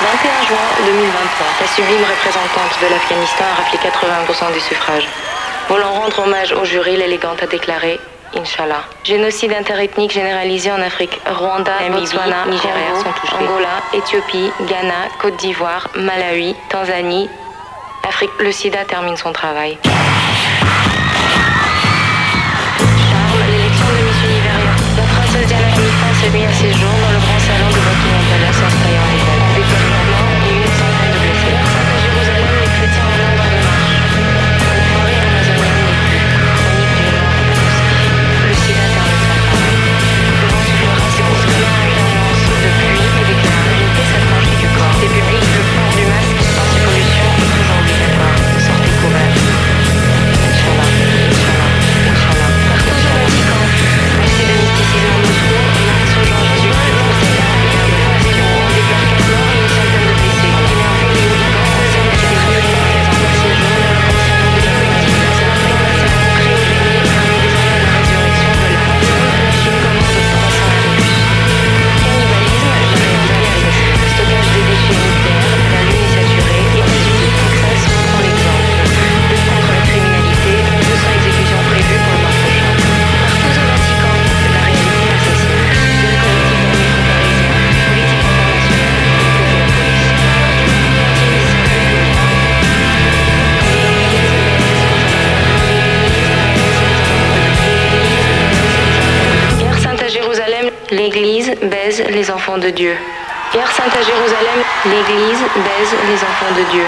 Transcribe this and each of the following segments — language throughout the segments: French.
21 juin 2023, la sublime représentante de l'Afghanistan a rappelé 80% des suffrages. Voulant rendre hommage au jury, l'élégante a déclaré Inch'Allah. Génocide interethnique généralisé en Afrique. Rwanda, Botswana, Nigeria sont touchés. Angola, Éthiopie, Ghana, Côte d'Ivoire, Malawi, Tanzanie. Afrique, le sida termine son travail. Charme, l'élection de Miss Univers. La princesse Diana Camifan s'est mise à ses jours dans le grand salon de Buckingham Palace en se taillant les ailes. Avec un blanc et une centaine de blessés. La sainte à Jérusalem, les chrétiens en nombre de marche. Une forêt amazonienne n'est plus. Chronique d'une mort manuscrite. Le sida termine son travail. Devant ce fleurin, c'est brusquement une urgence de pluie et d'éclairs. Limiter sa tranche du corps. Des publics, le port du masque, anti-pollution est toujours obligatoire. Sortez couverts. Inch'Allah, Inch'Allah, Inch'Allah. Partout au Vatican, merci de mysticisme à Moscou, Max au Jean Jésus, le Seigneur, et un de bastion. On déclare 4 morts et une centaine de blessés. Énervé, les hooligans ont scène qui est très présent par ces jours dans le grand salon de la politique. C'est l'Afrique massacre cryogénie, permet désormais la résurrection de l'âme. La Chine commande au coronavirus. Cannibalisme, Jérusalem agressé. Stockage des déchets nucléaires, la lune est saturée. États-Unis, Texas prend l'exemple. Lutte contre la criminalité, 200 exécutions prévues pour le mois prochain. Partout au Vatican, la réalité assassine. Guerre collective dans le métro parisien, politique internationale, que fait la police? Guerre sainte à Jérusalem, l'Église baise les enfants de Dieu. Guerre sainte à Jérusalem, l'Église baise les enfants de Dieu.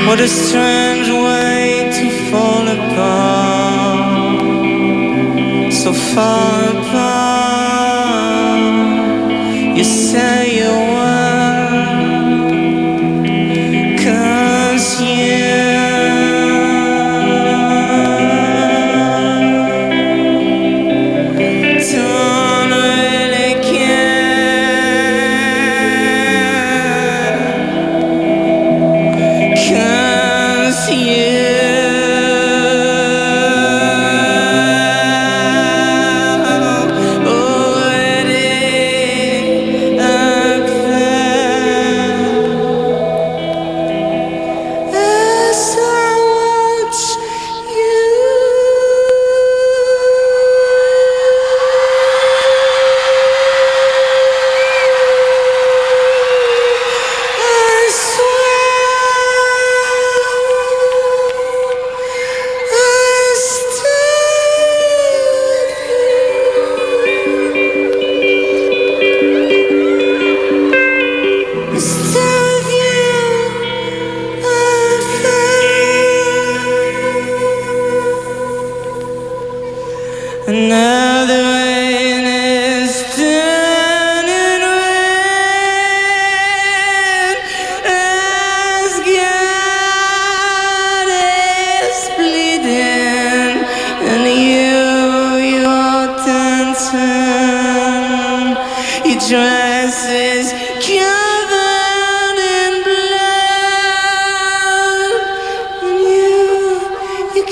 What a strange way to fall apart, so far apart. You say you were, 'cause don't really care, 'cause you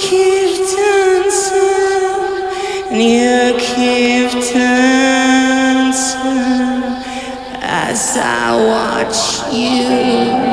keep dancing, and you keep dancing as I watch you.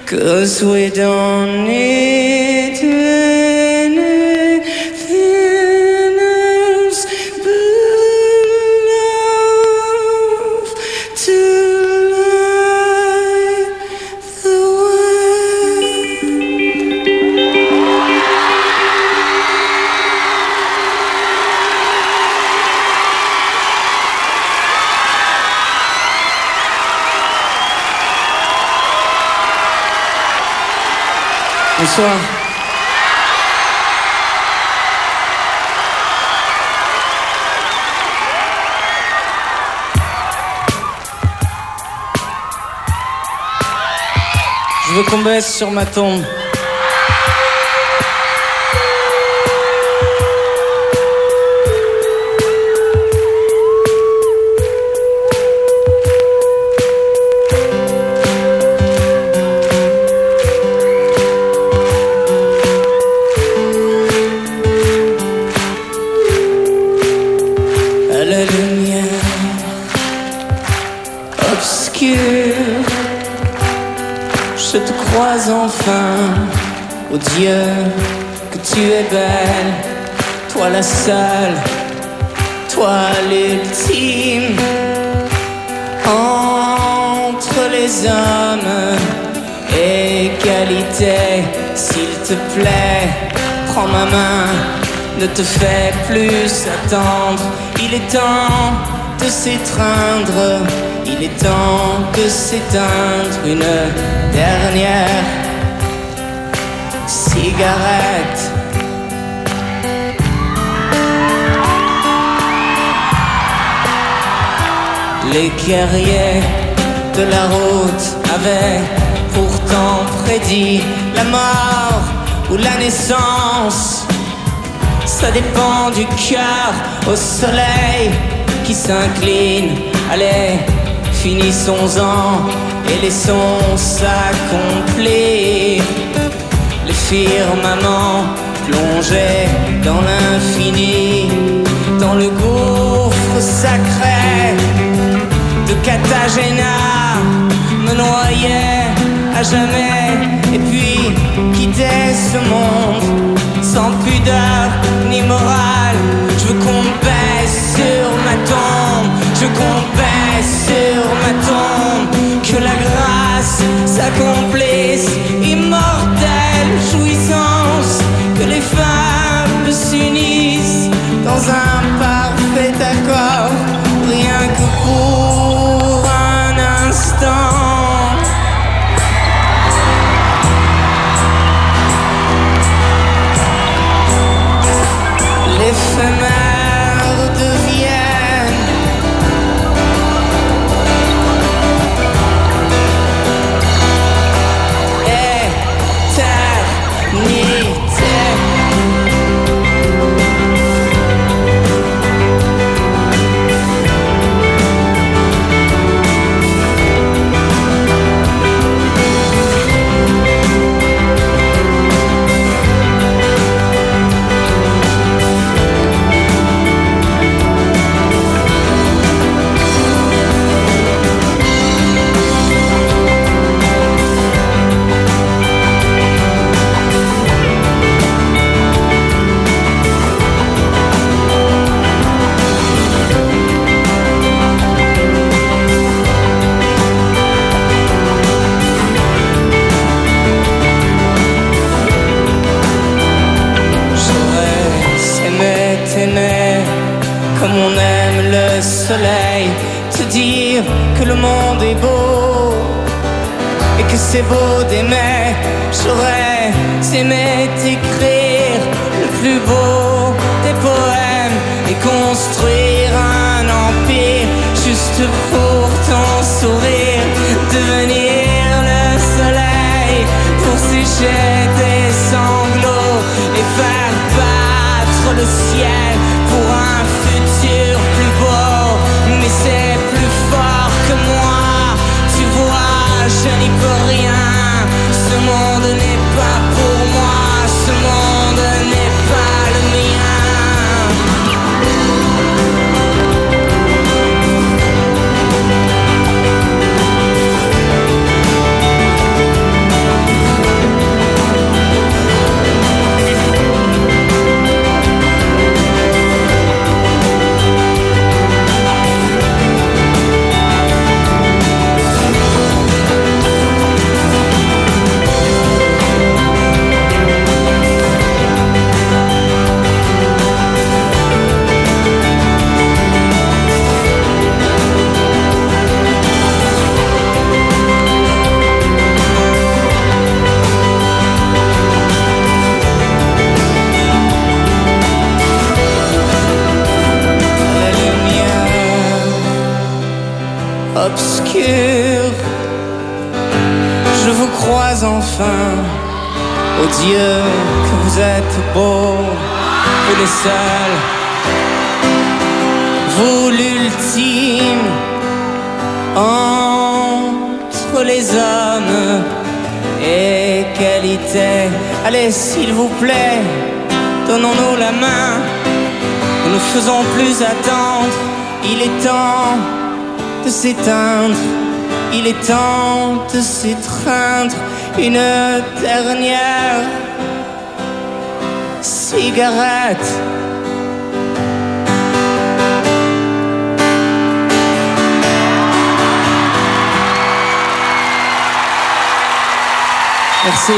Cause we don't need anything else but love to light the way. Bonsoir. Je veux qu'on baisse sur ma tombe. Je te crois enfin, oh Dieu, que tu es belle, toi la seule, toi l'ultime. Entre les hommes, égalité, s'il te plaît, prends ma main, ne te fais plus attendre, il est temps de s'étreindre. Il est temps de s'éteindre une dernière cigarette. Les guerriers de la route avaient pourtant prédit la mort ou la naissance. Ça dépend du cœur au soleil qui s'incline. Allez, finissons-en et laissons s'accomplir. Les firmaments plongés dans l'infini, dans le gouffre sacré de Cartagena, me noyer à jamais et puis quitter ce monde sans pudeur ni morale. Je veux qu'on baisse sur ma tombe, je veux qu'on baisse sur ma tombe, que la grâce s'accomplisse, immortelle jouissance, que les fables s'unissent dans un parfait accord, rien que pour un instant. L'éphémère devienne t'aimer comme on aime le soleil, te dire que le monde est beau et que c'est beau d'aimer. J'aurais aimé t'écrire le plus beau des poèmes et construire un empire juste pour ton sourire, devenir le soleil pour sécher tes sanglots et faire battre le ciel pour un futur plus beau. Mais c'est plus fort que moi, tu vois, je n'y peux rien. Ce monde n'est pas pour moi, ce monde n'est pas le mien. Obscur, je vous crois enfin. Oh Dieu, que vous êtes beaux, vous les seuls, vous l'ultime entre les hommes. Égalité, allez s'il vous plaît, donnons-nous la main. Nous ne faisons plus attendre, il est temps de s'éteindre, il est temps de s'étreindre. Une dernière cigarette. Merci.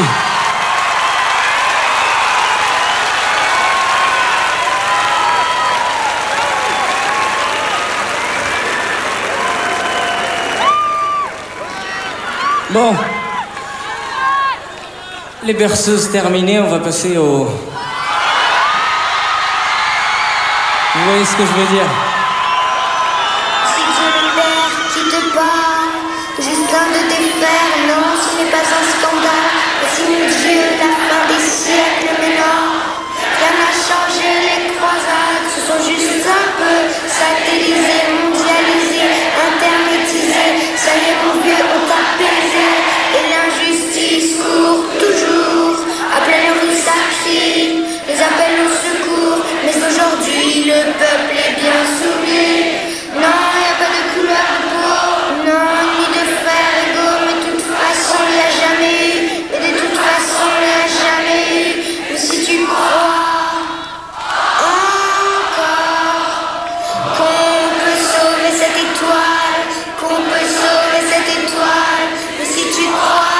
Bon, les berceuses terminées, on va passer au... Vous voyez ce que je veux dire? Si Dieu le Père qui te parle, juste un de tes frères, non, ce n'est pas un scandale. Mais si mon Dieu, la fin des siècles, mais non, rien n'a changé, les croisades se sont juste un peu satellisées, mondialisées, internétisées. Ça y est mon vieux, on t'a apaisé. Et l'injustice court toujours, à pleine rue ça crie, les appels au secours. Mais aujourd'hui le peuple est bien soumis. Non, y a pas de couleur de peau, non, ni de frères égaux. Mais de toute façon il y a jamais eu, mais de toute façon il y a jamais eu. Mais si tu crois encore qu'on peut sauver cette étoile, qu'on peut sauver cette étoile, mais si tu crois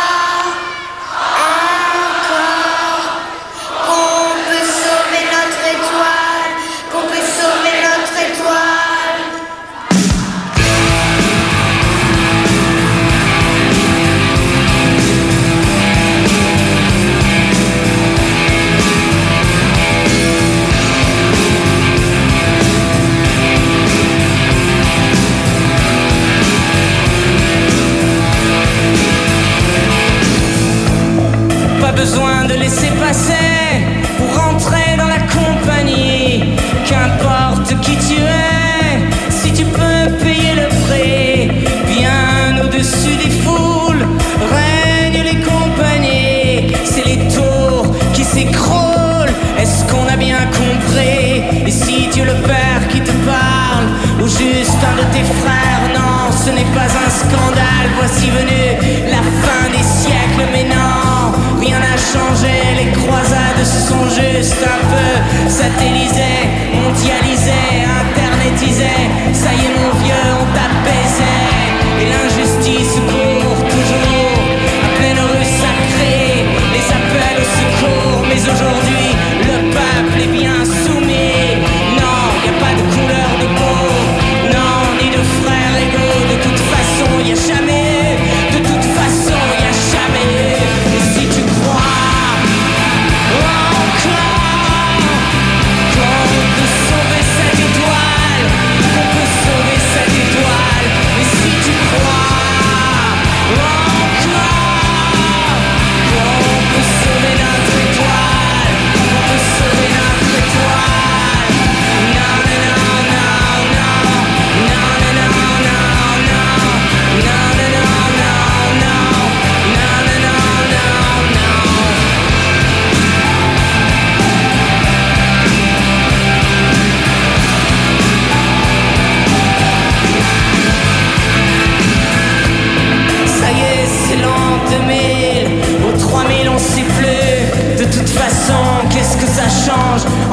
encore qu'on peut sauver notre étoile, qu'on peut sauver notre étoile. Pas besoin de laisser passer pour entrer dans la compagnie. Qu'importe qui tu es, si tu peux payer le prix. Bien au-dessus des foules règnent les compagnies. C'est les tours qui s'écroulent, est-ce qu'on a bien compris? Et si Dieu le Père qui te parle, ou juste un de tes frères, non, ce n'est pas un scandale. Voici venue la fin des siècles, mais non, rien n'a changé, les croisades se sont juste un peu satellisées, mondialisées, internétisées. Ça y est mon vieux, on t'a baisé. Et l'injustice court toujours, à pleine rue sacrée, les appels au secours. Mais aujourd'hui, le peuple est bien soumis.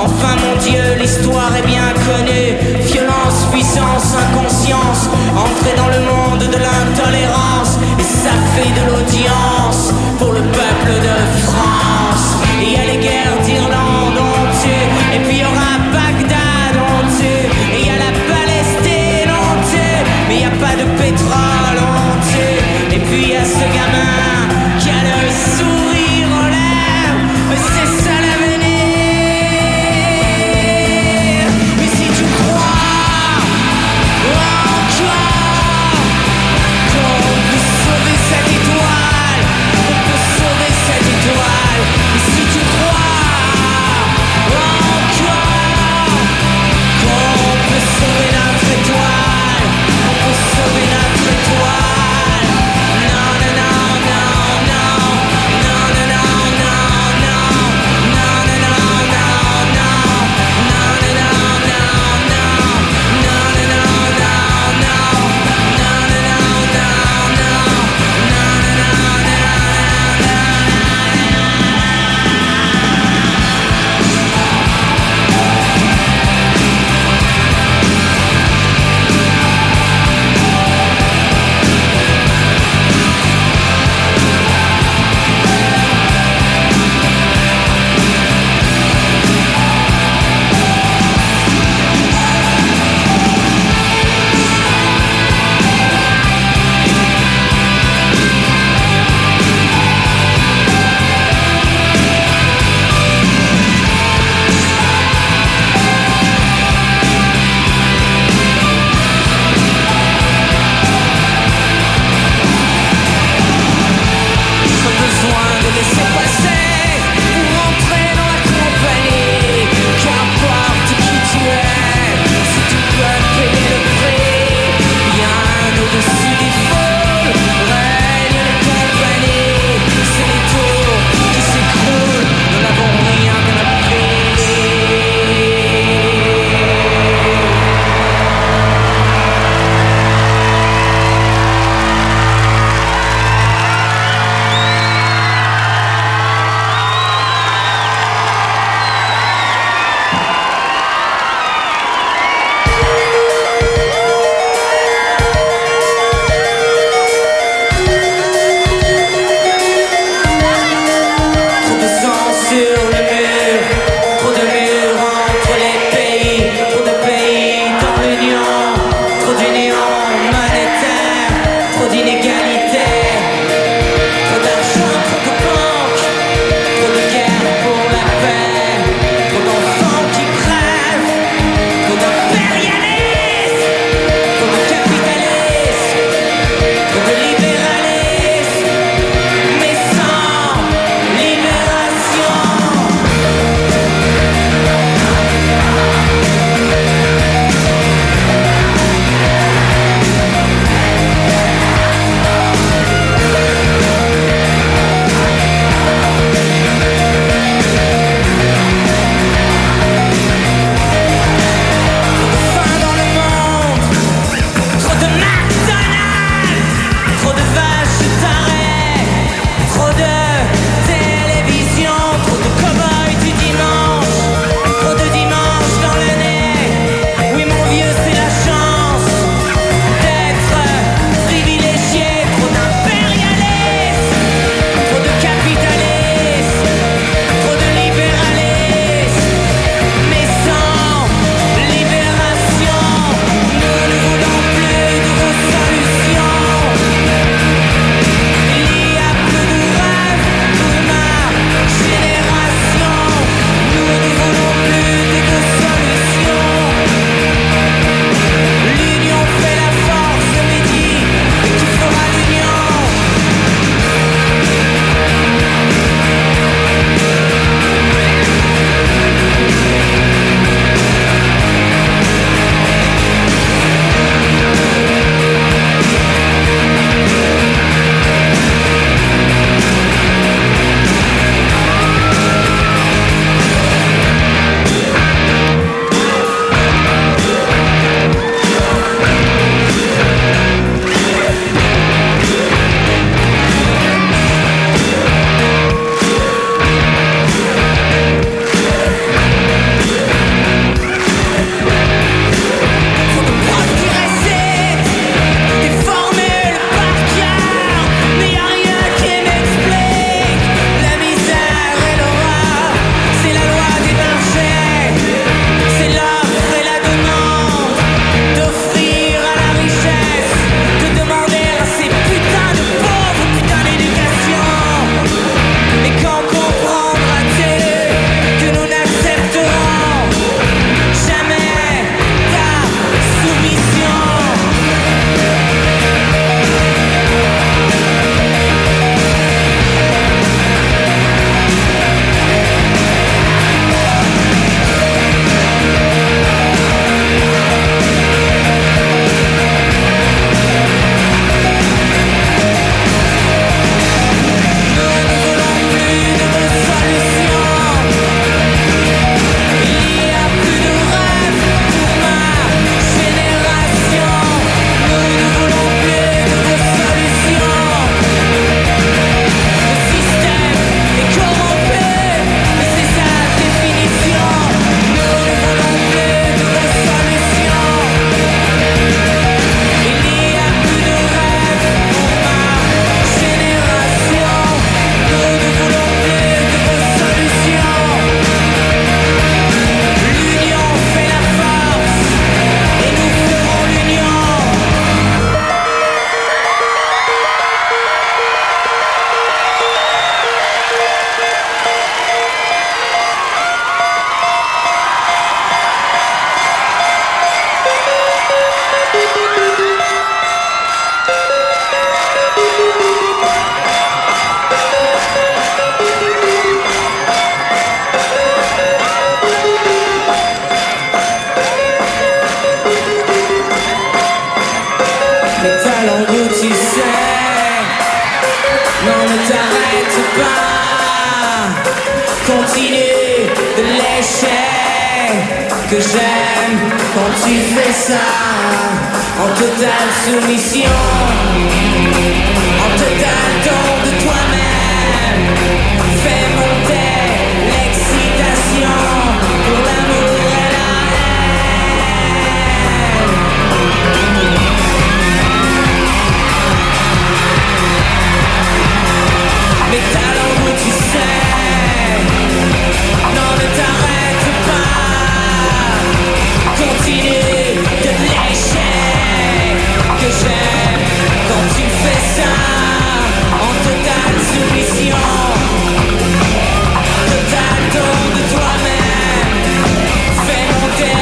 Enfin mon Dieu, l'histoire est bien connue. Violence, puissance, inconscience, entrer dans le monde de l'intolérance. Et ça fait de l'audience pour le peuple de France. Et il y a les guerres d'Irlande, on tue. Et puis il y aura Bagdad, on tue. Et il y a la Palestine, on tue. Mais il n'y a pas de pétrole, on tue. Et puis il y a ce gamin qui a le sourire aux lèvres. C'est ça l'avenir. l'échec que j'aime quand tu fais ça en totale soumission, en total don de toi-même. Fais monter l'excitation pour l'amour et la haine. Mes talents où tu sais, non ne t'arrête pas, continue de l'échec que j'aime quand tu fais ça en totale soumission, total don de toi-même. Fais monter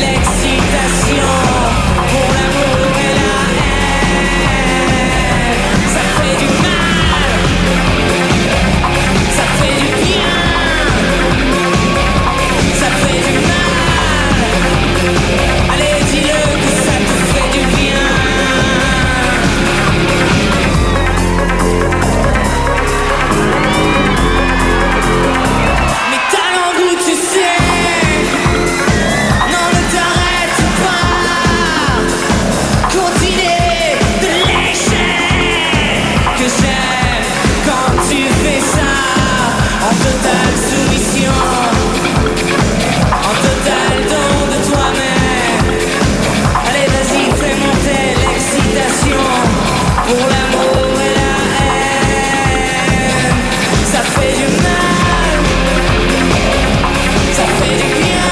l'excitation pour l'amour et la haine. Ça fait du mal, ça fait du bien, ça fait du mal. Allez, dis-le que ça te fait du bien. Mes talents d'où tu sais, non ne t'arrête pas, continue de l'échec que j'aime quand tu fais ça en totale soumission, en total don de toi-même. Allez vas-y, fais monter l'excitation pour l'amour et la haine. Ça fait du mal, ça fait du bien,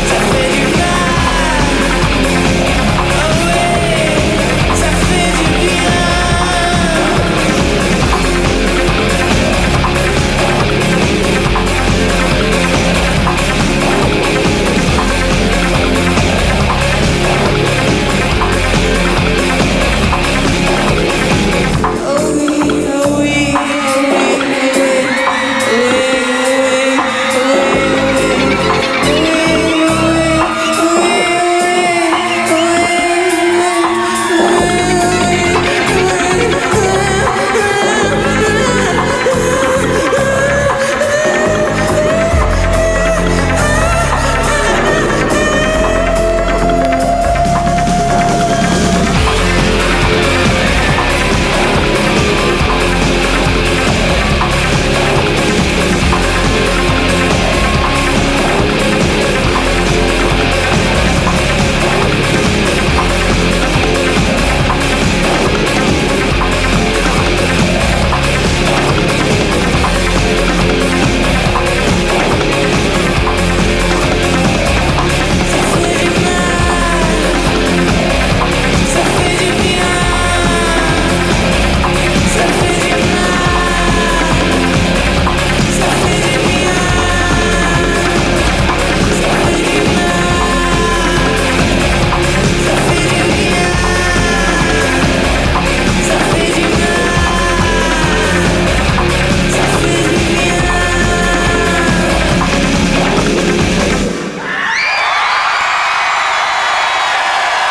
ça fait du mal. Oh oui, ça fait du bien.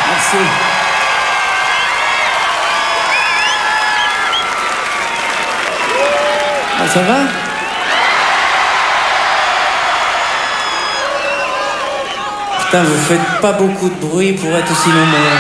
Merci. Ah, ça va? Putain, vous faites pas beaucoup de bruit pour être aussi nombreux.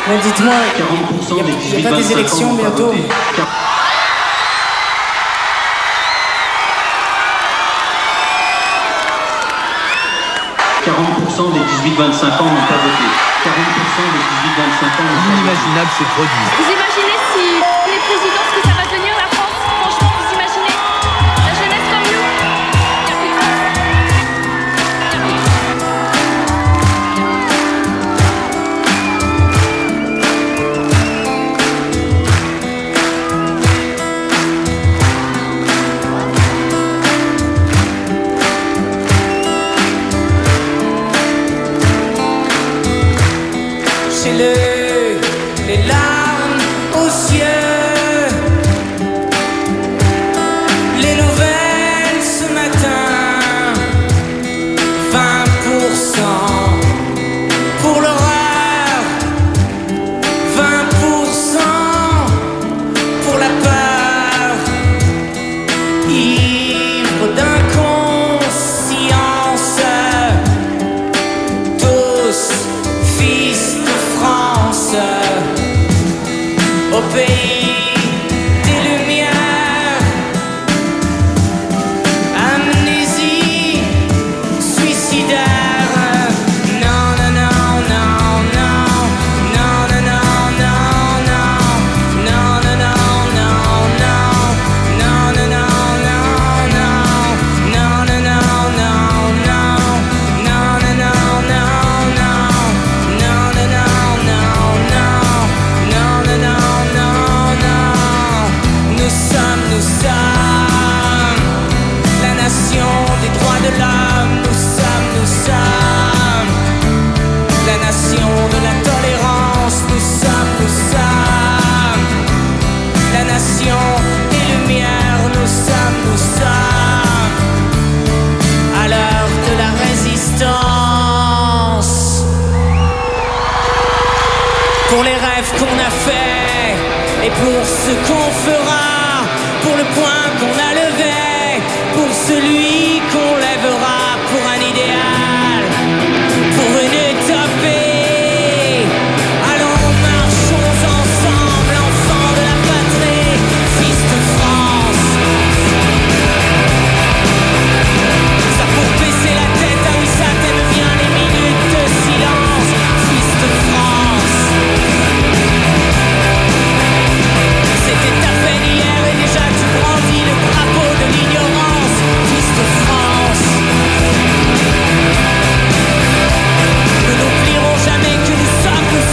Bon, dites-moi, 40% des 18 il n'y a pas des élections bientôt? 40% des 18-25 ans n'ont pas voté. 40% des 18-25 ans n'ont pas voté. L'inimaginable se produit. Vous imaginez si les présidents, ce que ça va devenir la France? Franchement, vous imaginez? La jeunesse comme nous? Il n'y a plus de les larmes aux cieux, les nouvelles ce matin, 20% pour l'horreur, 20% pour la peur, ivre d'inconscience, tous fils de France, au pays des lumières, amnésie suicidaire. Non, non, non, non, non, non, non, non, non, non, non, non, non, non, non, non, nous sommes la nation des droits de l'homme, nous sommes la nation de la tolérance, nous sommes la nation des lumières, nous sommes à l'heure de la résistance. Pour les rêves qu'on a faits et pour ce qu'on fera, pour le point qu'on a levé, pour celui qu'on lèvera, pour un idéal, pour une utopie. Allons, marchons ensemble, enfants de la patrie, fils de France. Ça pour baisser la tête, ah oui ça t'aime bien les minutes de silence, fils de France. C'était ta peine hier et déjà tu brandis le drapeau de l'ignorance, fils de France. Nous n'oublierons jamais que nous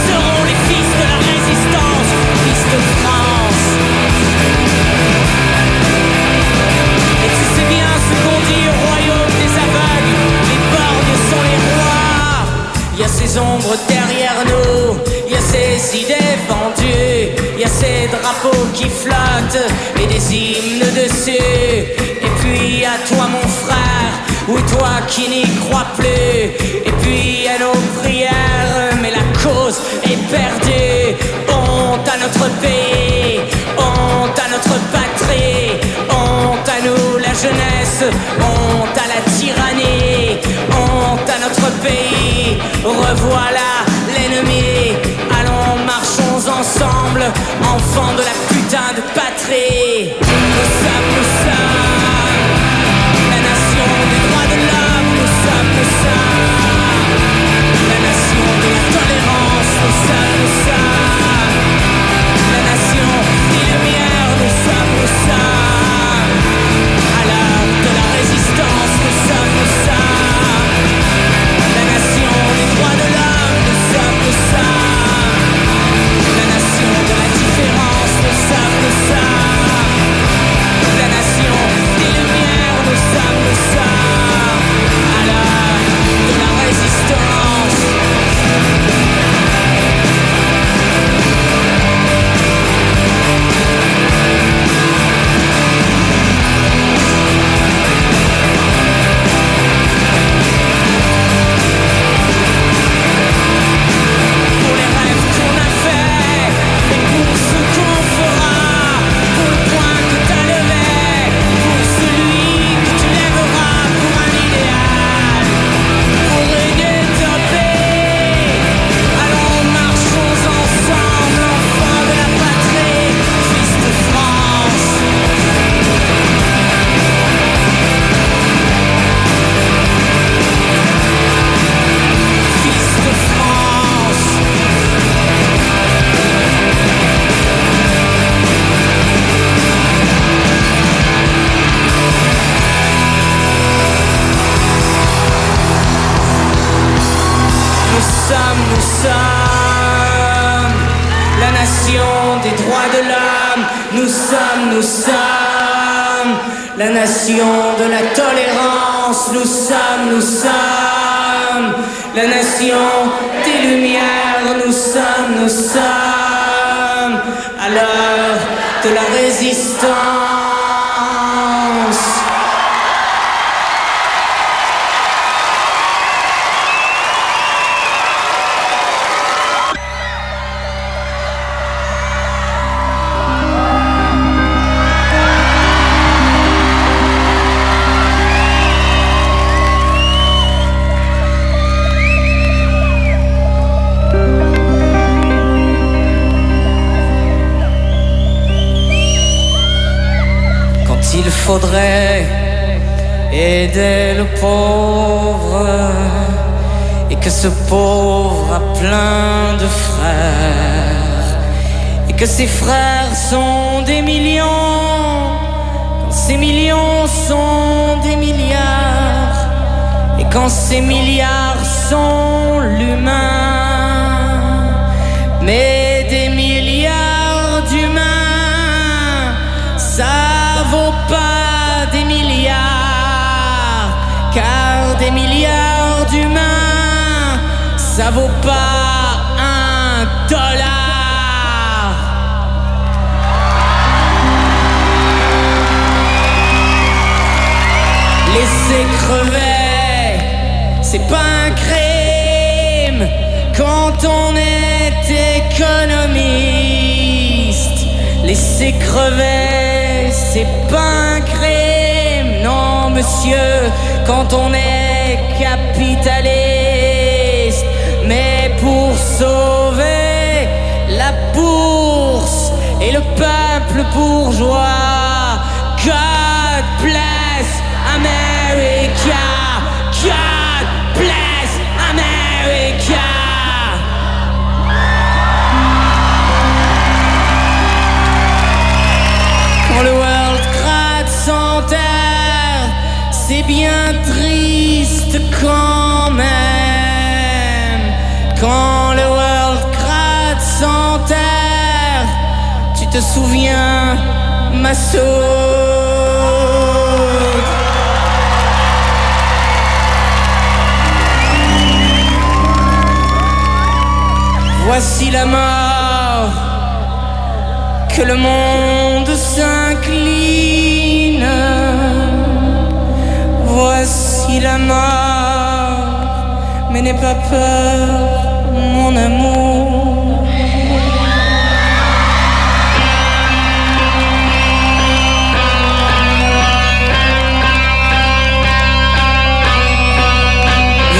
serons les fils de la résistance, fils de France. Et tu sais bien ce qu'on dit au royaume des aveugles, les borgnes sont les rois. Il y a ces ombres derrière nous, il y a ces idées vendues, il y a ces drapeaux qui flottent et des hymnes dessus. Et puis à toi mon frère, ou toi qui n'y crois plus. Et puis à nos prières, mais la cause est perdue. Honte à notre pays, honte à notre patrie, honte à nous la jeunesse, honte à la tyrannie, honte à notre pays. Revoilà l'ennemi, allons marchons ensemble, enfants de la putain de patrie. Nous sommes la nation des droits de l'homme, nous sommes la nation de la tolérance, nous sommes la nation des lumières, nous sommes à l'heure de la résistance, nous sommes la nation des droits de l'homme, nous sommes la nation de la différence, nous sommes la nation de la tolérance, nous sommes la nation des lumières, nous sommes à l'heure de la résistance. Il faudrait aider le pauvre et que ce pauvre a plein de frères et que ses frères sont des millions, quand ces millions sont des milliards et quand ces milliards sont l'humain, mais des milliards d'humains, ça vaut pas des milliards, car des milliards d'humains, ça vaut pas $1. Laisser crever, c'est pas un crime quand on est économiste. Laisser crever, c'est pas un crime, non monsieur, quand on est capitaliste. Mais pour sauver la bourse et le peuple bourgeois, God bless America, God bless America. Quand le world crade sans terre, c'est bien triste quand même. Quand le world crade sans terre, tu te souviens, Massoud. Voici la mort, que le monde s'incline. Voici la mort, mais n'aie pas peur, mon amour.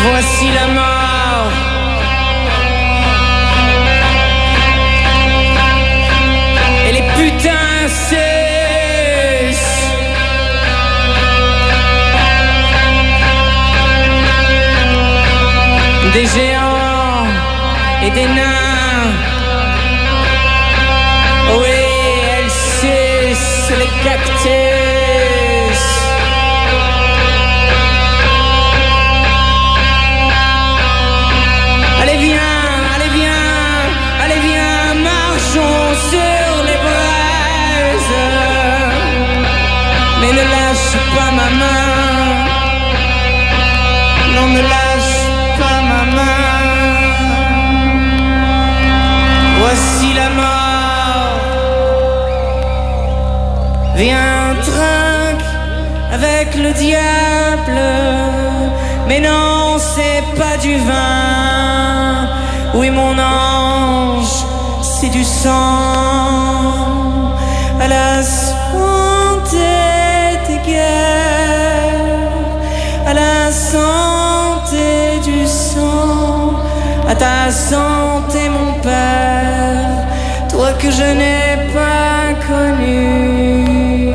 Voici la mort, et les putains cessent. Des géants et des nains, oui, elles sucent les cactus. Allez viens, allez viens, allez viens, marchons sur les braises. Mais ne lâche pas ma main, non ne lâche pas ma main. Voici la mort, viens trinque avec le diable. Mais non, c'est pas du vin. Oui, mon ange, c'est du sang. À la santé des guerres, à la santé du sang, à ta santé, mon père, toi que je n'ai pas connu.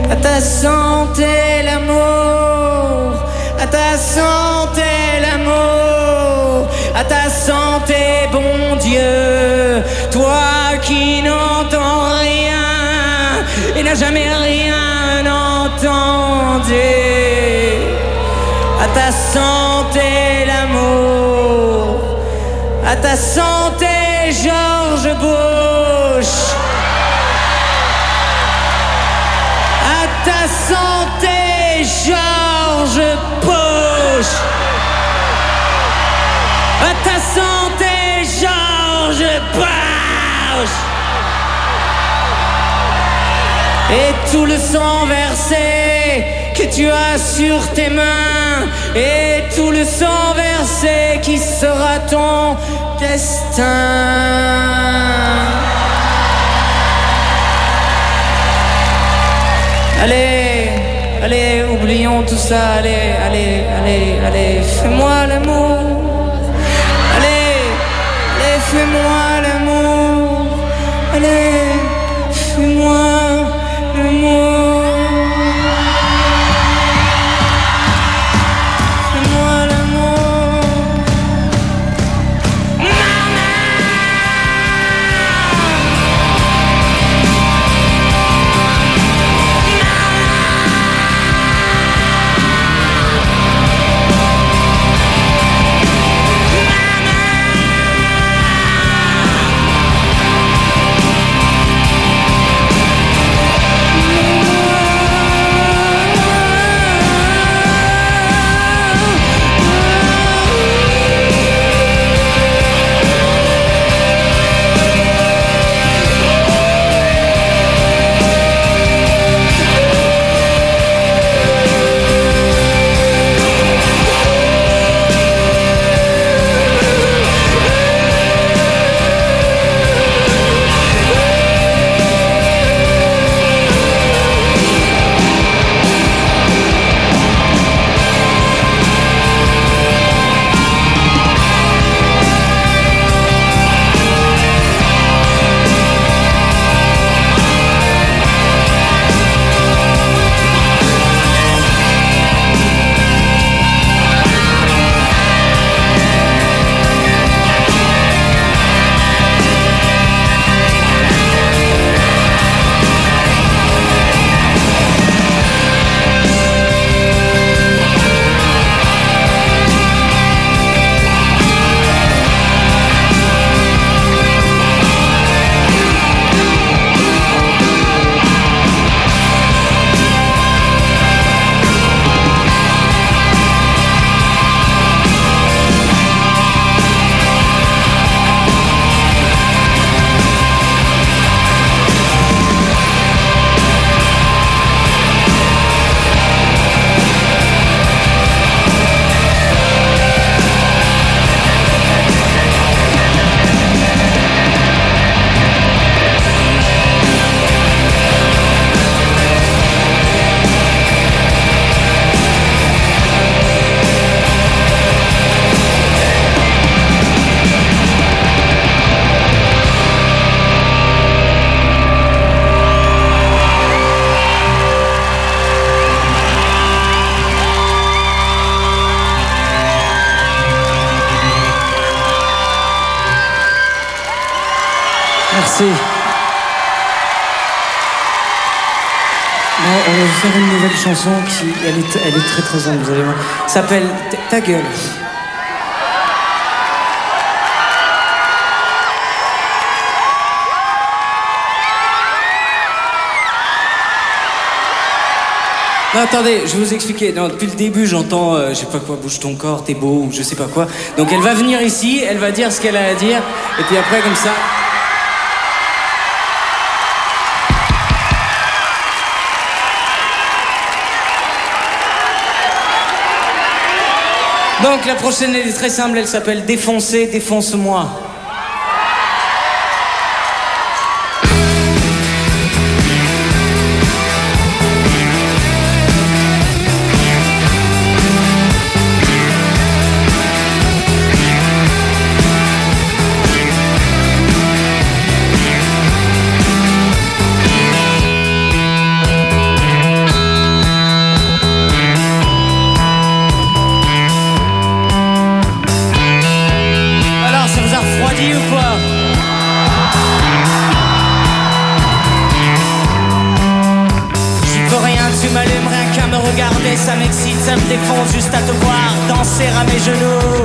À ta santé, l'amour, à ta santé, l'amour, à ta santé, bon Dieu, toi qui n'entends rien et n'a jamais rien entendu. À ta santé, l'amour, à ta santé, George Bush. Bauche. À ta santé, Georges Bauche. Et tout le sang versé que tu as sur tes mains, et tout le sang versé qui sera ton destin. Allez, allez, oublions tout ça, allez, allez, allez, allez, fais-moi l'amour. Allez, allez, fais-moi l'amour. Allez, fais-moi l'amour. Fais-moi l'amour. Merci. Bon, on va vous faire une nouvelle chanson qui, elle est très très simple, vous allez voir. Ça s'appelle Ta gueule. Non, attendez, je vais vous expliquer. Non, depuis le début, j'entends, je sais pas quoi, bouge ton corps, t'es beau, ou je sais pas quoi. Donc elle va venir ici, elle va dire ce qu'elle a à dire, et puis après, comme ça... Donc la prochaine, elle est très simple, elle s'appelle Défoncer, défonce-moi. Ça m'excite, ça me défonce juste à te voir danser à mes genoux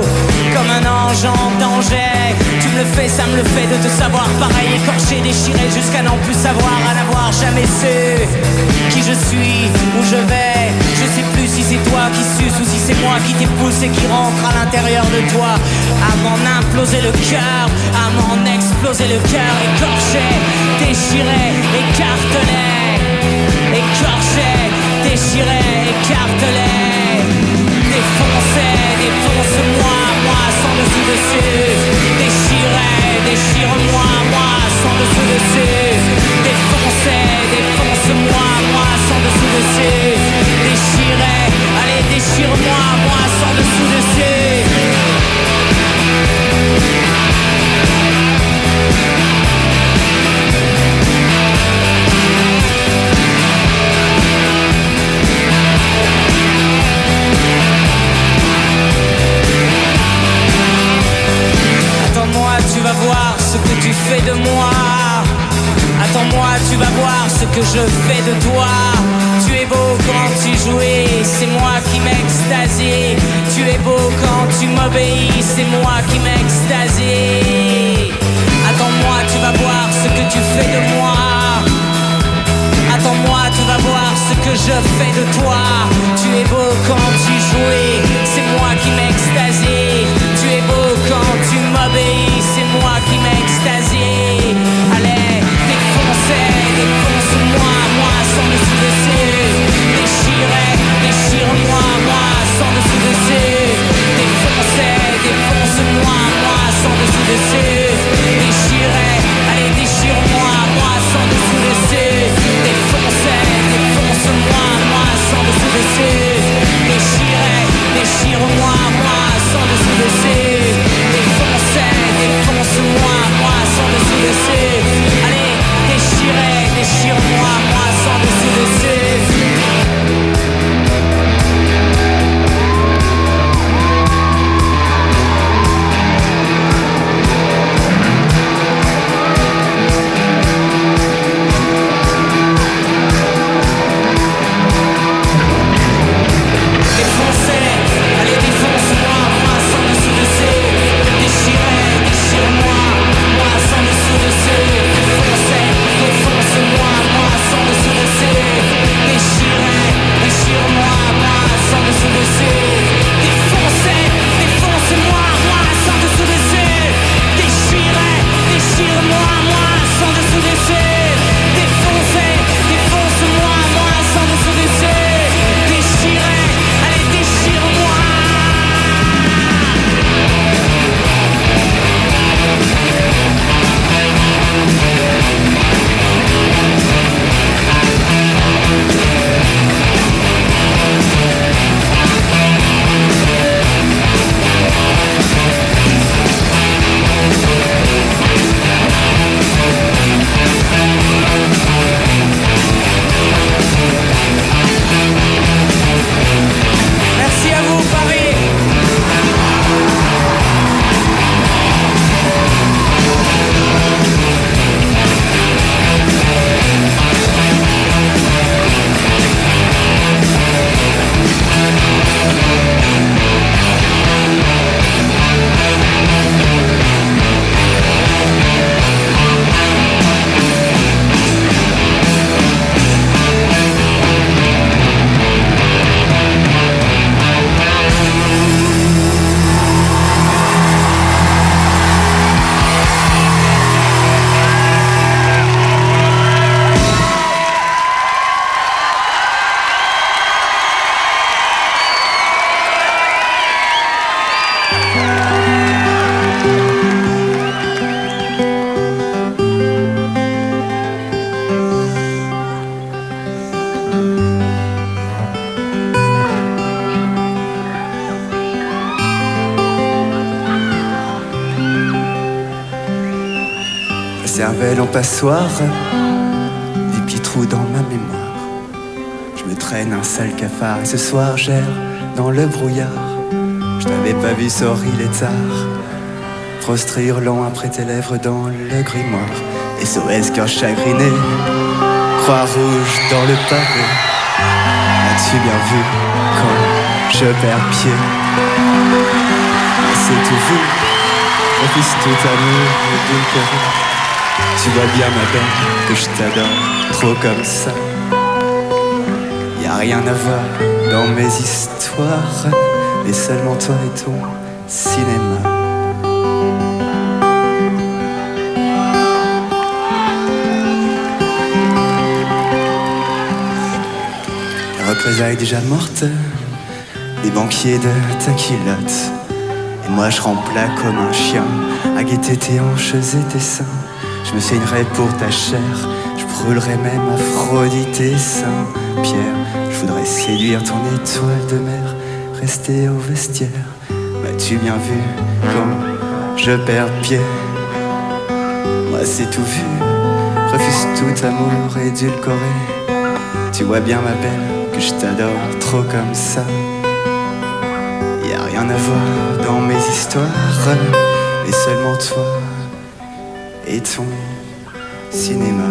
comme un ange en danger. Tu me le fais, ça me le fait de te savoir pareil, écorché, déchiré jusqu'à n'en plus savoir, à n'avoir jamais su qui je suis, où je vais. Je sais plus si c'est toi qui du souci, c'est moi qui t'épouse et qui rentre à l'intérieur de toi. À m'en imploser le cœur, à m'en exploser le cœur. Écorché, déchiré, écartelé. Écorché, déchiré, écartelé. Défoncé, défonce-moi, moi sans dessus-dessus. Déchiré, déchire-moi, moi sans dessus-dessus. Défoncé, défonce-moi, moi sans dessus-dessus. Déchiré, allez déchire-moi, moi sans dessous-dessus. Attends-moi, tu vas voir ce que tu fais de moi. Attends-moi, tu vas voir ce que je fais de toi. Tu es beau quand tu jouis, c'est moi qui m'extasie. Tu es beau quand tu m'obéis, c'est moi qui m'extasie. Attends-moi, tu vas voir ce que tu fais de moi. Attends-moi, tu vas voir ce que je fais de toi. Tu es beau quand tu jouis, c'est moi qui m'extasie. Tu es beau quand tu m'obéis, c'est moi qui m'extasie. Allez, défonce-moi, moi sans dessus-dessus. Déchiré, déchire-moi, moi sans dessus-dessus. Défonce-moi, moi sans dessus-dessus. Déchiré, allez déchire-moi, moi sans dessus-dessus. Défonce-moi, moi sans dessus-dessus. Déchiré, déchire-moi, moi sans dessus-dessus. Défonce-moi, moi sans dessus-dessus. Allez, déchiré, déchire-moi, moi sans dessus-dessus. cervelle en passoire, des petits trous dans ma mémoire. Je me traîne un sale cafard et ce soir j'erre dans le brouillard. Je t'avais pas vu, sorry les tard. Prostré hurlant après tes lèvres dans le grimoire. SOS cœur chagriné, croix rouge dans le pavé. As-tu bien vu quand je perds pied? C'est tout vu, refuse tout amour édulcoré. Tu vois bien ma belle que je t'adore trop comme ça. Y'a rien à voir dans mes histoires, et seulement toi et ton cinéma. La représailles déjà morte, des banquiers de ta culotte. Et moi je remplis comme un chien à guetter tes hanches et tes seins. Je me saignerai pour ta chair, je brûlerai même Aphrodite et Saint-Pierre. Je voudrais séduire ton étoile de mer, rester au vestiaire. M'as-tu bien vu quand je perds pied? Moi c'est tout vu, refuse tout amour édulcoré. Tu vois bien ma belle que je t'adore trop comme ça. Y'a rien à voir dans mes histoires, mais seulement toi et ton cinéma.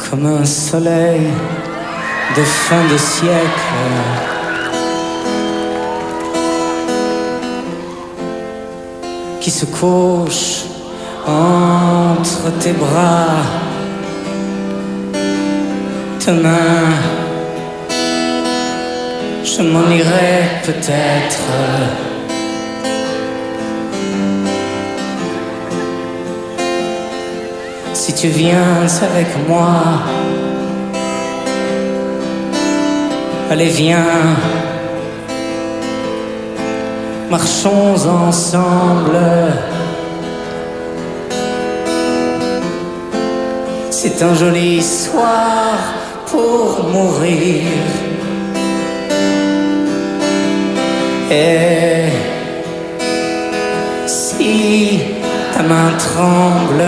Comme un soleil de fin de siècle, qui se couche entre tes bras. Demain, je m'en irai peut-être. Si tu viens avec moi, allez viens, marchons ensemble. C'est un joli soir pour mourir. Et si ta main tremble,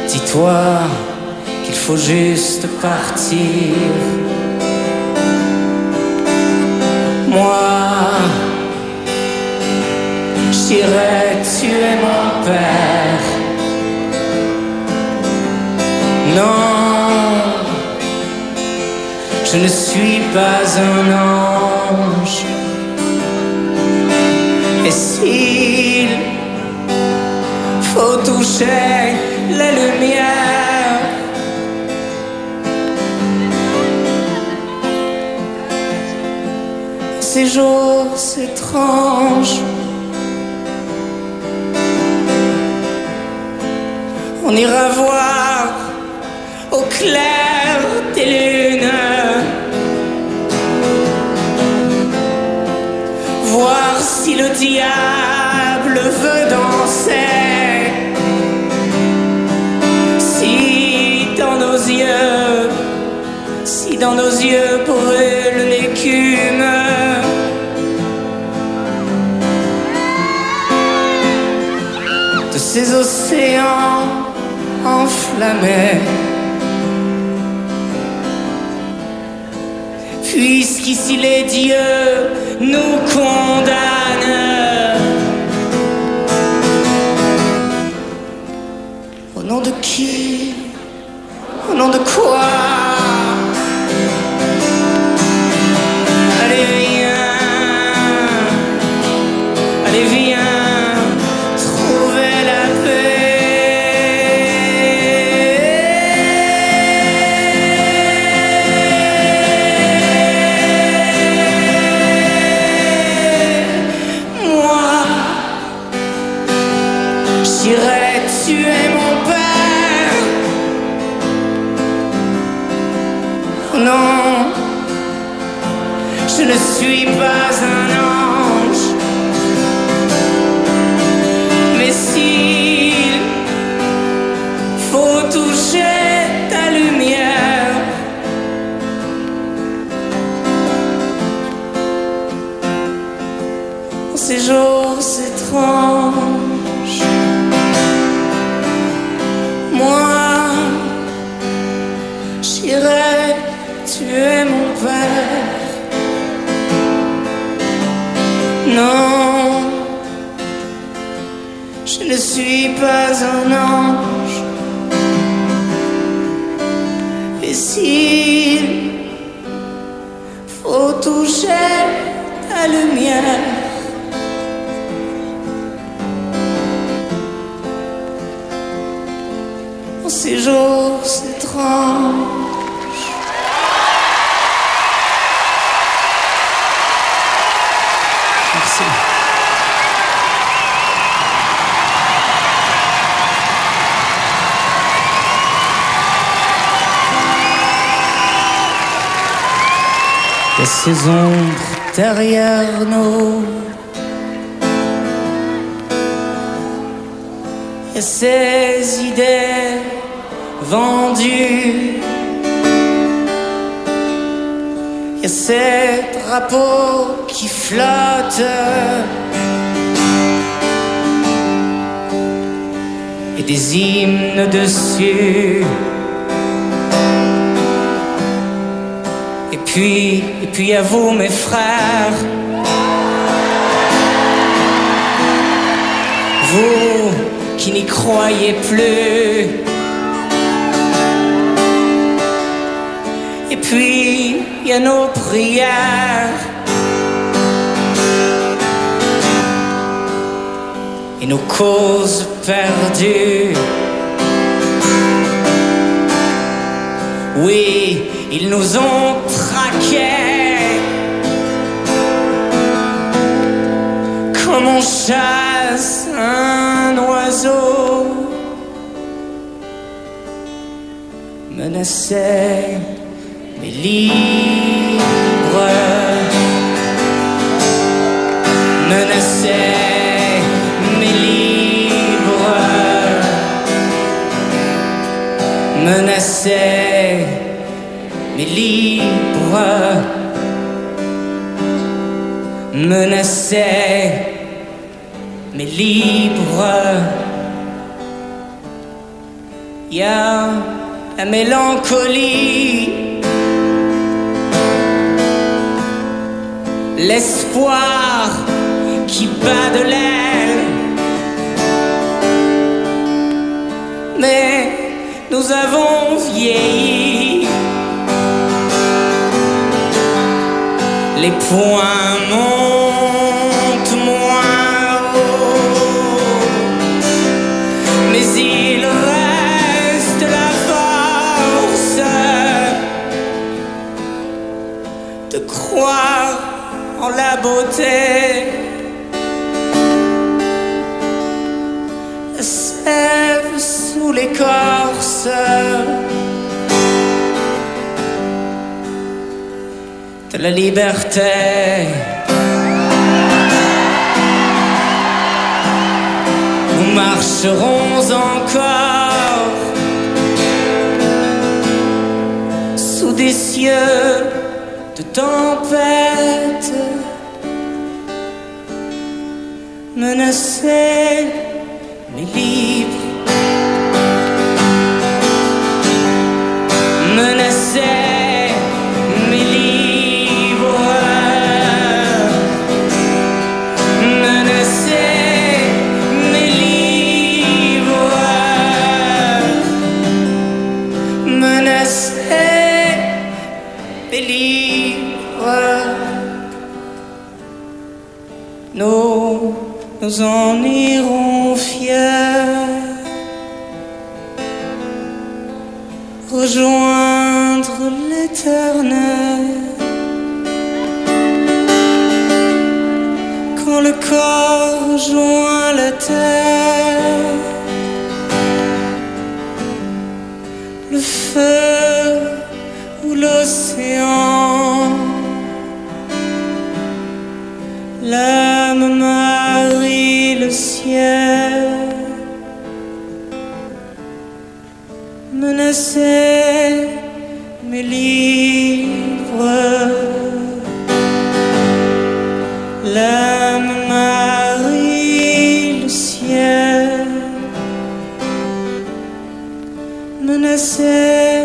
dis-toi qu'il faut juste partir. Moi, j'irai tuer mon père. Non, je ne suis pas un ange. Et s'il faut toucher la lumière, ces jours étranges, on ira voir au clair des lunes, voir si le diable veut danser, si dans nos yeux brûle l'écume. De ces océans enflammés, puisqu'ici les dieux nous condamnent. Au nom de qui? Au nom de quoi? Allez viens, allez viens, trouver la j'irai tuer mon père. Non, je ne suis pas un ange. Mais s'il faut toucher ta lumière, en ces jours étranges, moi, j'irai tuer mon père. Non, je ne suis pas un ange. Et s'il faut toucher ta lumière, ces jours étranges. Merci. Il y a ces ombres derrière nous, il y a ces idées vendus, il y a ces drapeaux qui flottent et des hymnes dessus. Et puis à vous mes frères, vous qui n'y croyez plus. Et puis, il y a nos prières et nos causes perdues. Oui, ils nous ont traqués comme on chasse un oiseau menacé mais libre, menacé mais libre, menacé mais libre, menacé mais libre. Il y a la mélancolie, l'espoir qui bat de l'aile, mais nous avons vieilli, les poings montent moins sève sous l'écorce. De la liberté. Nous marcherons encore sous des cieux de tempête, menacés mais libres, menacés mais libres, menacés mais libres, menacés mais libres. Nous en irons fiers rejoindre l'Éternel quand le corps rejoint la terre. Le feu ou l'océan, l'âme marie le ciel, menacé mais libre. L'âme marie le ciel, menacé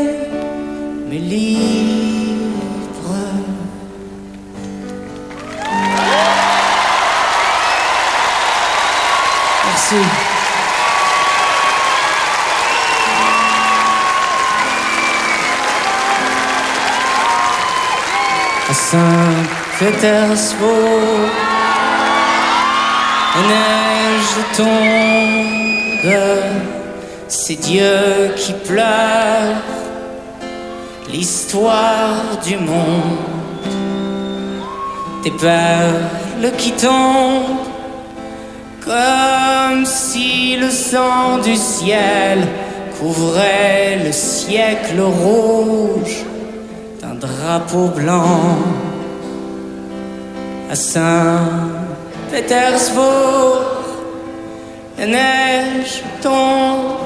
mais libre. Merci. À Saint-Pétersbourg, la neige tombe, c'est Dieu qui pleure, l'histoire du monde, des perles qui tombent, comme si le sang du ciel couvrait le siècle rouge d'un drapeau blanc. À Saint-Pétersbourg, la neige tombe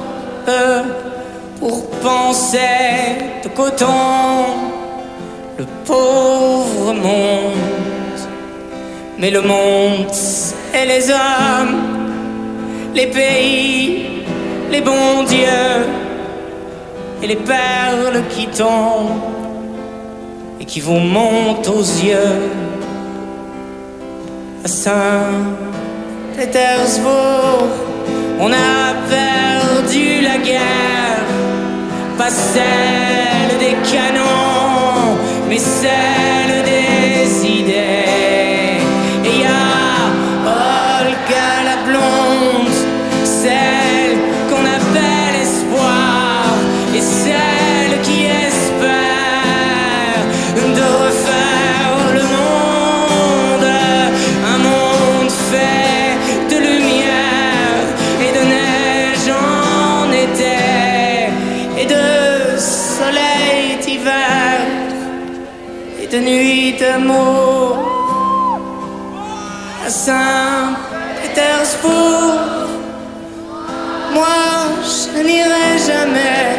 pour penser de coton le pauvre monde. Mais le monde, c'est les hommes, les pays, les bons dieux et les perles qui tombent et qui vous montent aux yeux. À Saint-Pétersbourg, on a perdu la guerre, pas celle des canons, mais celle des idées. Et y a Olga la blonde, celle qu'on appelle espoir, et celle qui espère de refaire le monde, un monde fait de lumière et de neige en été et de soleil d'hiver et de nuit d'amour. À Saint-Pétersbourg, moi je n'irai jamais,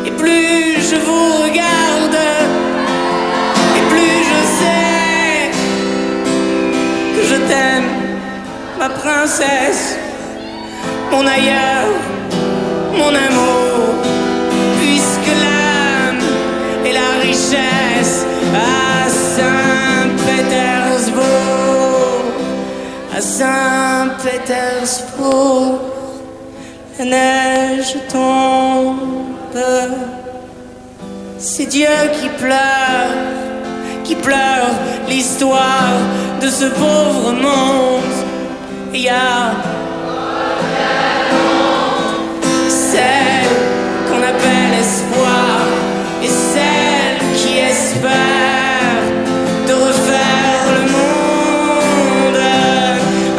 et plus je vous regarde et plus je sais que je t'aime, ma princesse, mon ailleurs, mon amour, puisque l'âme et la richesse à Saint-Pétersbourg, à Saint-Pétersbourg, la neige tombe, c'est Dieu qui pleure l'histoire de ce pauvre monde. Et y a celle qu'on appelle espoir et celle qui espère de refaire le monde,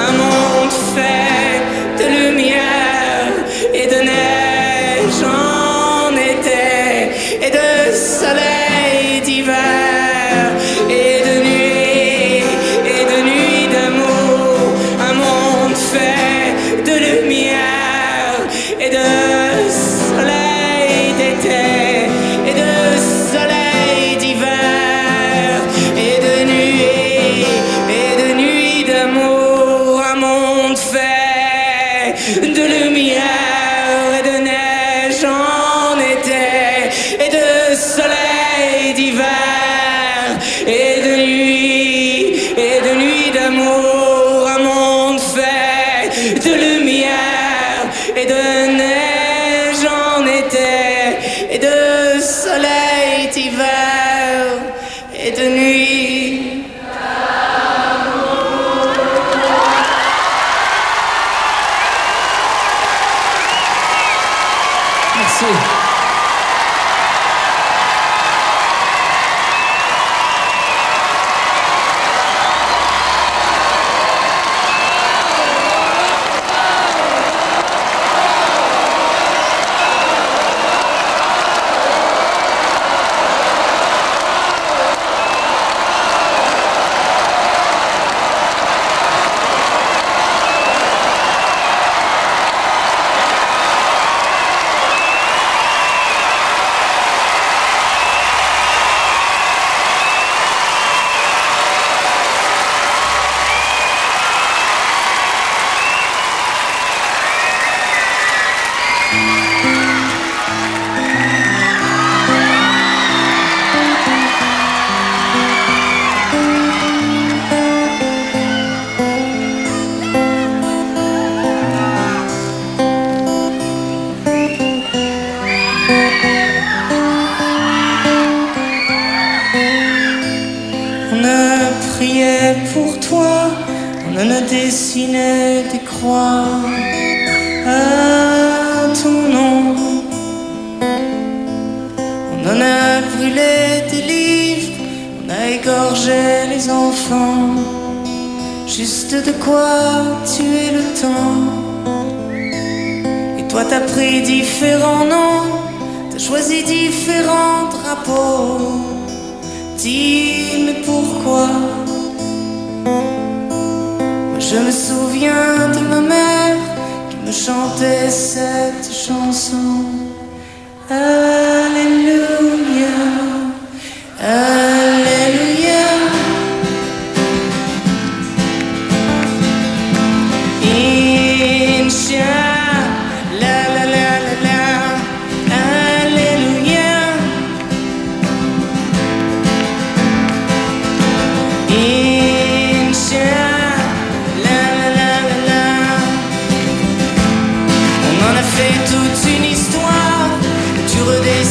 un monde fait de lumière de lumière et de neige en été, et de soleil d'hiver, et de nuit d'amour, un monde fait de lumière et de neige en été, et de soleil d'hiver, et de nuit. Merci. On a prié pour toi, on en a dessiné des croix à ton nom. On en a brûlé des livres, on a égorgé les enfants, juste de quoi tuer le temps. Et toi t'as pris différents noms, t'as choisi différents drapeaux. Dis, mais pourquoi? Moi je me souviens de ma mère qui me chantait cette chanson. Alléluia, Alléluia. Inch'Allah, la la la la, Alléluia. Inch'Allah, la la la la. On en a fait toute une histoire, tu redescends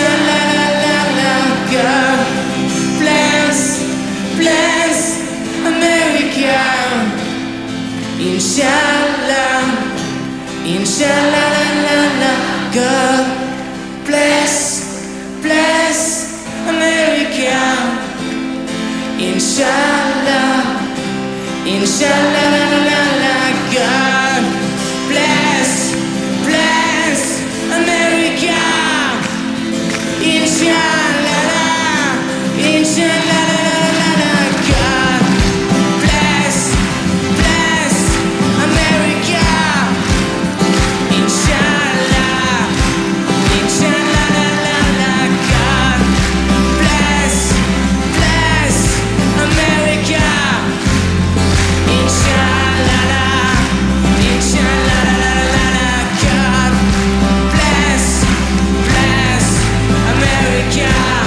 Inshallah, God bless, bless America. Inshallah, inshallah, God bless, bless America. Inshallah, inshallah, God bless, bless America. Inshallah, inshallah, God bless, bless America. Inshallah, inshallah, God bless, bless America. Inshallah, inshallah, God bless, bless America.